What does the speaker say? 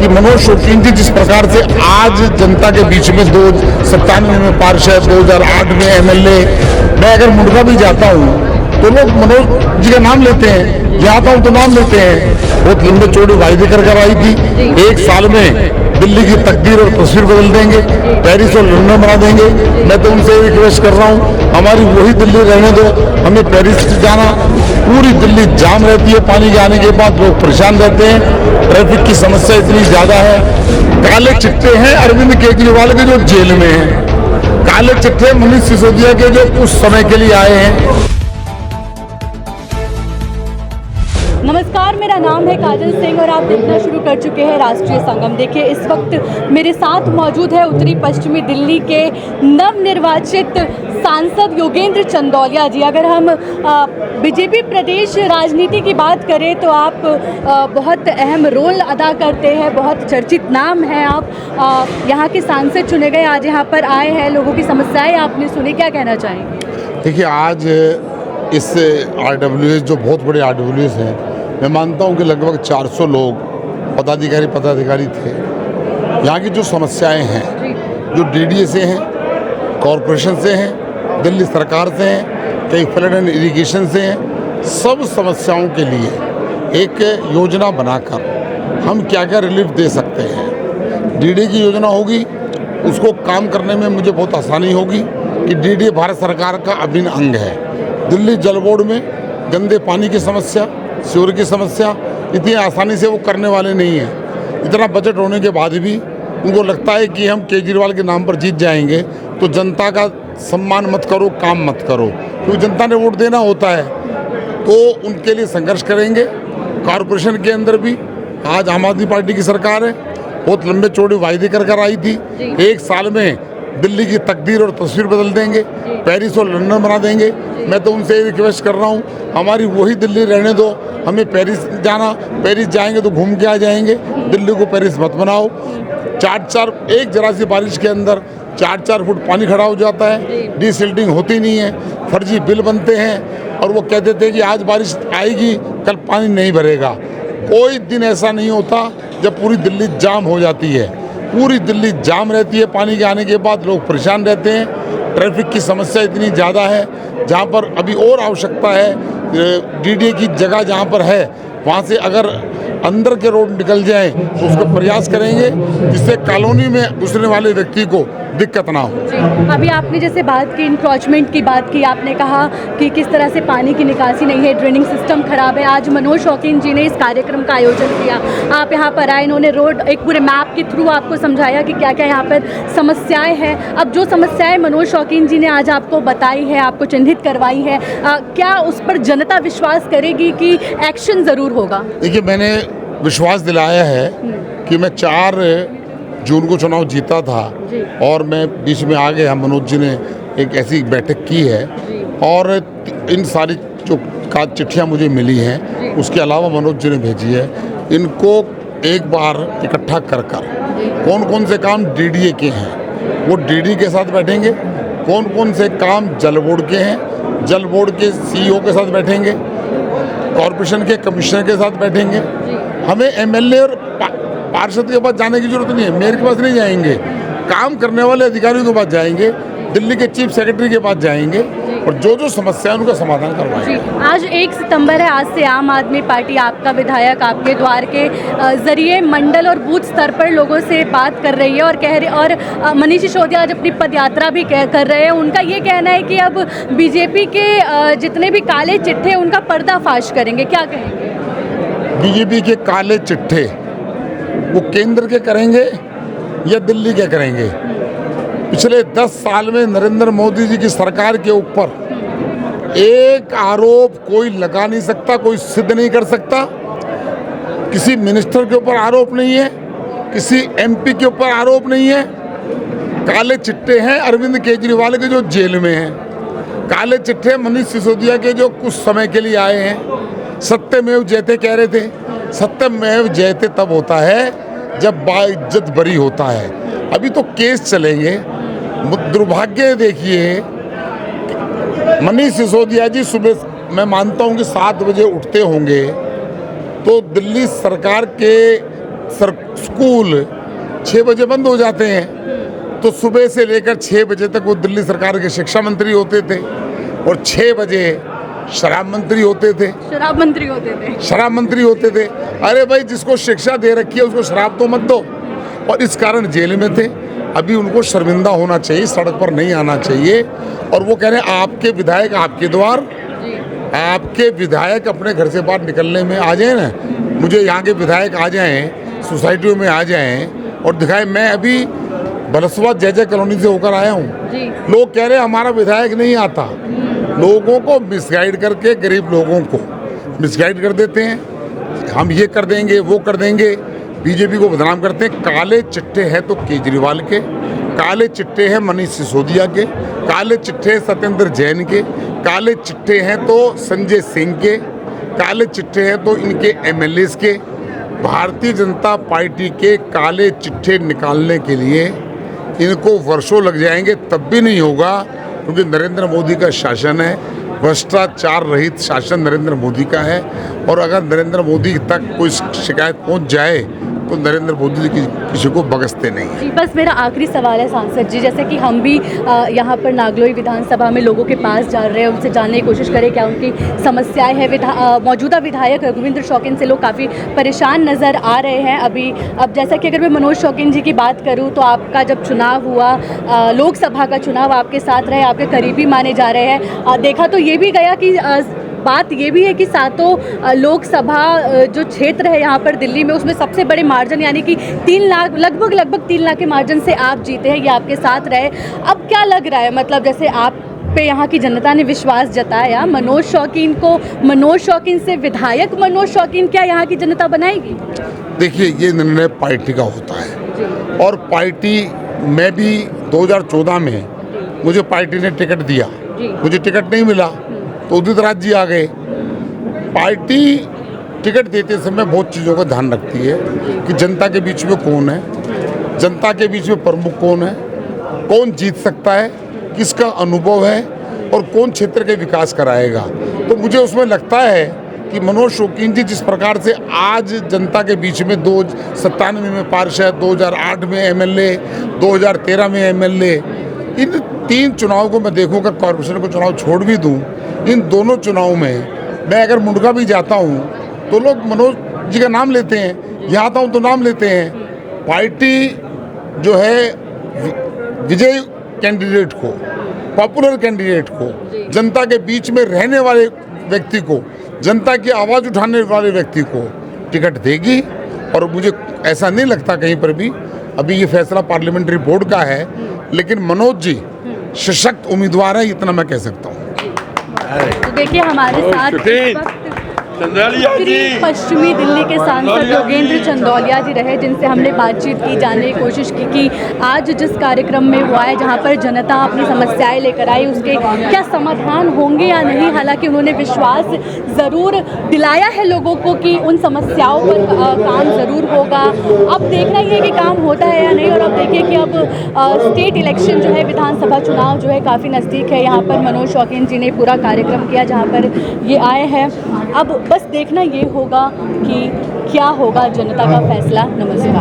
कि मनोज शौकीन जी जिस प्रकार से आज जनता के बीच में 1997 में पार्षद, 2008 में एमएलए, मैं अगर मुंडका भी जाता हूँ तो लोग मनोज जी का नाम लेते हैं, यहाँ आता हूँ तो नाम लेते हैं। बहुत लंबे चौड़े वायदे कर आई थी, 1 साल में दिल्ली की तकदीर और तस्वीर बदल देंगे, पेरिस और लंदन बना देंगे। मैं तो उनसे रिक्वेस्ट कर रहा हूँ, हमारी वही दिल्ली रहने दो, हमें पेरिस जाना। पूरी दिल्ली जाम रहती है, पानी के आने के बाद लोग परेशान रहते हैं, ट्रैफिक की समस्या इतनी ज्यादा है। काले चिट्टे हैं अरविंद केजरीवाल के जो जेल में हैं, काले चिट्टे मनीष सिसोदिया के जो कुछ समय के लिए आए हैं। नमस्कार, मेरा नाम है काजल सिंह और आप देखना शुरू कर चुके हैं राष्ट्रीय संगम। देखिए, इस वक्त मेरे साथ मौजूद है उत्तरी पश्चिमी दिल्ली के नवनिर्वाचित सांसद योगेंद्र चंदौलिया जी। अगर हम बीजेपी प्रदेश राजनीति की बात करें तो आप बहुत अहम रोल अदा करते हैं, बहुत चर्चित नाम है आप। यहाँ के सांसद चुने गए, आज यहाँ पर आए हैं, लोगों की समस्याएं आपने सुनी, क्या कहना चाहेंगे? देखिए, आज इस RWS जो बहुत बड़े RWS हैं, मैं मानता हूं कि लगभग 400 लोग पदाधिकारी थे। यहाँ की जो समस्याएं हैं, जो DDA से हैं, कॉरपोरेशन से हैं, दिल्ली सरकार से हैं, कई फ्लड एंड इरिगेशन से हैं, सब समस्याओं के लिए एक योजना बनाकर हम क्या क्या रिलीफ दे सकते हैं। DDA की योजना होगी, उसको काम करने में मुझे बहुत आसानी होगी कि DDA भारत सरकार का अभिन्न अंग है। दिल्ली जल बोर्ड में गंदे पानी की समस्या, सीवर की समस्या इतनी आसानी से वो करने वाले नहीं हैं। इतना बजट होने के बाद भी उनको लगता है कि हम केजरीवाल के नाम पर जीत जाएंगे, तो जनता का सम्मान मत करो, काम मत करो, क्योंकि जनता ने वोट देना होता है। तो उनके लिए संघर्ष करेंगे। कॉरपोरेशन के अंदर भी आज आम आदमी पार्टी की सरकार है, बहुत लंबे चौड़े वायदे कर आई थी। 1 साल में दिल्ली की तकदीर और तस्वीर बदल देंगे, पेरिस और लंदन बना देंगे। मैं तो उनसे रिक्वेस्ट कर रहा हूँ, हमारी वही दिल्ली रहने दो, हमें पेरिस जाना, पेरिस जाएंगे तो घूम के आ जाएंगे, दिल्ली को पेरिस मत बनाओ। एक जरा सी बारिश के अंदर 4-4 फुट पानी खड़ा हो जाता है, डिसिल्टिंग होती नहीं है, फर्जी बिल बनते हैं और वो कहते थे कि आज बारिश आएगी, कल पानी नहीं भरेगा। कोई दिन ऐसा नहीं होता जब पूरी दिल्ली जाम हो जाती है। पूरी दिल्ली जाम रहती है, पानी के आने के बाद लोग परेशान रहते हैं। ट्रैफिक की समस्या इतनी ज़्यादा है, जहाँ पर अभी और आवश्यकता है DDA की जगह जहाँ पर है, वहाँ से अगर अंदर के रोड निकल जाए तो उसका प्रयास करेंगे, जिससे कॉलोनी में घुसने वाले व्यक्ति को दिक्कत ना हो। अभी आपने जैसे बात की, इंक्रोचमेंट की बात की, आपने कहा कि किस तरह से पानी की निकासी नहीं है, ड्रेनिंग सिस्टम खराब है। आज मनोज शौकीन जी ने इस कार्यक्रम का आयोजन किया, आप यहाँ पर आए, इन्होंने रोड एक पूरे मैप के थ्रू आपको समझाया कि क्या क्या यहाँ पर समस्याएं हैं। अब जो समस्याएं मनोज शौकीन जी ने आज आपको बताई है, आपको चिन्हित करवाई है, क्या उस पर जनता विश्वास करेगी कि एक्शन ज़रूर होगा? देखिए, मैंने विश्वास दिलाया है कि मैं 4 जून को चुनाव जीता था और मैं बीच में आ गया। मनोज जी ने एक ऐसी बैठक की है और इन सारी जो चिट्ठियाँ मुझे मिली हैं, उसके अलावा मनोज जी ने भेजी है, इनको एक बार इकट्ठा कर कौन कौन से काम DDA के हैं वो DDA के साथ बैठेंगे, कौन कौन से काम जल बोर्ड के हैं, जल बोर्ड के CEO के साथ बैठेंगे, कॉरपोरेशन के कमिश्नर के साथ बैठेंगे। हमें MLA और पार्षद के पास जाने की जरूरत नहीं है, मेयर के पास नहीं जाएंगे, काम करने वाले अधिकारियों के पास जाएंगे, दिल्ली के चीफ सेक्रेटरी के पास जाएंगे और जो जो समस्या है उनका समाधान करवाएंगे। आज 1 सितंबर है, आज से आम आदमी पार्टी, आपका विधायक आपके द्वार के जरिए मंडल और बूथ स्तर पर लोगों से बात कर रही है और कह रही, और मनीष सिसोदिया आज अपनी पदयात्रा भी कर रहे हैं। उनका ये कहना है कि अब बीजेपी के जितने भी काले चिट्ठे उनका पर्दाफाश करेंगे, क्या कहेंगे? बीजेपी के काले चिट्ठे वो केंद्र के करेंगे या दिल्ली के करेंगे? पिछले 10 साल में नरेंद्र मोदी जी की सरकार के ऊपर एक आरोप कोई लगा नहीं सकता, कोई सिद्ध नहीं कर सकता। किसी मिनिस्टर के ऊपर आरोप नहीं है, किसी MP के ऊपर आरोप नहीं है। काले चिट्टे हैं अरविंद केजरीवाल के जो जेल में हैं, काले चिट्टे मनीष सिसोदिया के जो कुछ समय के लिए आए हैं। सत्यमेव जयते कह रहे थे, सत्यमेव जयते तब होता है जब बाइज्जत बरी होता है। अभी तो केस चलेंगे। दुर्भाग्य देखिए, मनीष सिसोदिया जी सुबह मैं मानता हूं कि 7 बजे उठते होंगे तो दिल्ली सरकार के स्कूल 6 बजे बंद हो जाते हैं, तो सुबह से लेकर 6 बजे तक वो दिल्ली सरकार के शिक्षा मंत्री होते थे और 6 बजे शराब मंत्री होते थे। शराब मंत्री होते थे। शराब मंत्री होते थे। अरे भाई, जिसको शिक्षा दे रखी है उसको शराब तो मत दो। और इस कारण जेल में थे। अभी उनको शर्मिंदा होना चाहिए, सड़क पर नहीं आना चाहिए। और वो कह रहे हैं आपके विधायक आपके द्वार, आपके विधायक अपने घर से बाहर निकलने में आ जाए ना, मुझे यहाँ के विधायक आ जाएं, सोसाइटियों में आ जाएं और दिखाएं। मैं अभी बलसवा जय कॉलोनी से होकर आया हूँ। लोग कह रहे हैं हमारा विधायक नहीं आता। लोगों को मिसगाइड करके, गरीब लोगों को मिसगाइड कर देते हैं। हम ये कर देंगे, वो कर देंगे। बीजेपी को बदनाम करते हैं। काले चिट्ठे हैं तो केजरीवाल के, काले चिट्ठे हैं मनीष सिसोदिया के, काले चिट्ठे हैं सत्येंद्र जैन के, काले चिट्ठे हैं तो संजय सिंह के, काले चिट्ठे हैं तो इनके एमएलएस के। भारतीय जनता पार्टी के काले चिट्ठे निकालने के लिए इनको वर्षों लग जाएंगे, तब भी नहीं होगा, क्योंकि नरेंद्र मोदी का शासन है। भ्रष्टाचार रहित शासन नरेंद्र मोदी का है। और अगर नरेंद्र मोदी तक कोई शिकायत पहुंच जाए तो नरेंद्र मोदी जी किसी को बगसते नहीं है। जी, बस मेरा आखिरी सवाल है सांसद जी, जैसे कि हम भी यहाँ पर नागलोई विधानसभा में लोगों के पास जा रहे हैं, उनसे जानने की कोशिश करें क्या उनकी समस्याएं हैं। मौजूदा विधायक रघुविंद्र शौकीन से लोग काफ़ी परेशान नज़र आ रहे हैं अभी। अब जैसा कि अगर मैं मनोज शौकीन जी की बात करूँ तो आपका जब चुनाव हुआ, लोकसभा का चुनाव, आपके साथ रहे, आपके करीबी माने जा रहे हैं। देखा तो ये भी गया कि बात ये भी है कि सातों लोकसभा जो क्षेत्र है यहाँ पर दिल्ली में, उसमें सबसे बड़े मार्जिन यानी कि 3 लाख, लगभग 3 लाख के मार्जिन से आप जीते हैं, ये आपके साथ रहे। अब क्या लग रहा है, मतलब जैसे आप पे यहाँ की जनता ने विश्वास जताया, मनोज शौकीन को, मनोज शौकीन से विधायक मनोज शौकीन क्या यहाँ की जनता बनाएगी? देखिए, ये निर्णय पार्टी का होता है। और पार्टी में भी 2014 में मुझे पार्टी ने टिकट दिया, मुझे टिकट नहीं मिला तो उदित राज जी आ गए। पार्टी टिकट देते समय बहुत चीज़ों का ध्यान रखती है कि जनता के बीच में कौन है, जनता के बीच में प्रमुख कौन है, कौन जीत सकता है, किसका अनुभव है और कौन क्षेत्र के विकास कराएगा। तो मुझे उसमें लगता है कि मनोज शौकीन जी जिस प्रकार से आज जनता के बीच में 1997 में पार्षद, 2008 में एमएलए, 2013 में एमएलए, इन 3 चुनाव को मैं देखूँगा, कॉर्पोरेशन को चुनाव छोड़ भी दूँ, इन दोनों चुनाव में मैं अगर मुंडका भी जाता हूँ तो लोग मनोज जी का नाम लेते हैं, यहाँ आता हूँ तो नाम लेते हैं। पार्टी जो है विजय कैंडिडेट को, पॉपुलर कैंडिडेट को, जनता के बीच में रहने वाले व्यक्ति को, जनता की आवाज़ उठाने वाले व्यक्ति को टिकट देगी। और मुझे ऐसा नहीं लगता कहीं पर भी, अभी ये फैसला पार्लियामेंट्री बोर्ड का है, लेकिन मनोज जी सशक्त उम्मीदवार है, इतना मैं कह सकता हूँ। तो देखिए हमारे साथ इस वक्त उत्तरी पश्चिमी दिल्ली के सांसद योगेंद्र चंदौलिया जी रहे, जिनसे हमने बातचीत की, जानने की कोशिश की कि आज जिस कार्यक्रम में हुआ है, जहां पर जनता अपनी समस्याएं लेकर आई, उसके क्या समाधान होंगे या नहीं। हालांकि उन्होंने विश्वास ज़रूर दिलाया है लोगों को कि उन समस्याओं पर काम ज़रूर होगा। अब देखना ही है कि काम होता है या नहीं। और अब देखिए कि अब स्टेट इलेक्शन जो है, विधानसभा चुनाव जो है काफ़ी नज़दीक है। यहाँ पर मनोज शौकीन जी ने पूरा कार्यक्रम किया जहाँ पर ये आए हैं। अब बस देखना ये होगा कि क्या होगा जनता का फैसला। नमस्कार।